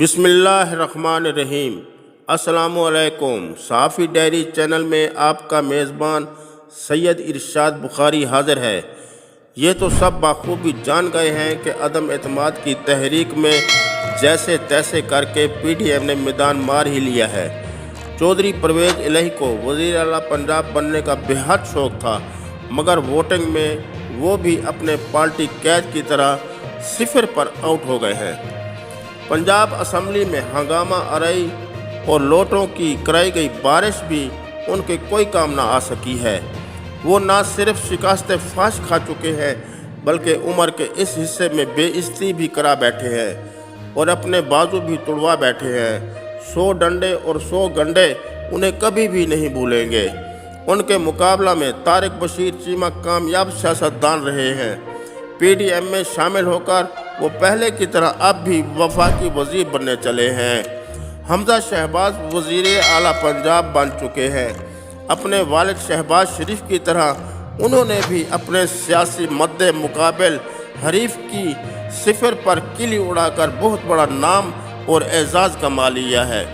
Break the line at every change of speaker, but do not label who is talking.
बिस्मिल्लाहिर्रहमानिर्रहीम। अस्सलामुअलैकुम। सहाफ़ी डायरी चैनल में आपका मेज़बान सैयद इरशाद बुखारी हाज़िर है। ये तो सब बखूबी जान गए हैं कि अदम एतमाद की तहरीक में जैसे तैसे करके PDM ने मैदान मार ही लिया है। चौधरी परवेज़ इलाही को वज़ीर आला पंजाब बनने का बेहद शौक़ था, मगर वोटिंग में वो भी अपने पार्टी कैद की तरह सिफर पर आउट हो गए हैं। पंजाब असम्बली में हंगामा आराई और लोटों की कराई गई बारिश भी उनके कोई काम ना आ सकी है। वो ना सिर्फ शिकस्त फाश खा चुके हैं, बल्कि उम्र के इस हिस्से में बेइज्जती भी करा बैठे हैं और अपने बाजू भी तुड़वा बैठे हैं। 100 डंडे और 100 गंडे उन्हें कभी भी नहीं भूलेंगे। उनके मुकाबला में तारिक बशीर चीमा कामयाब सियासतदान रहे हैं। PDM में शामिल होकर वो पहले की तरह अब भी वफाकी वज़ीर बनने चले हैं। हमजा शहबाज वज़ीर आला पंजाब बन चुके हैं। अपने वालिद शहबाज शरीफ की तरह उन्होंने भी अपने सियासी मद्दे मुकाबिल हरीफ की सिफर पर किली उड़ाकर बहुत बड़ा नाम और एजाज़ कमा लिया है।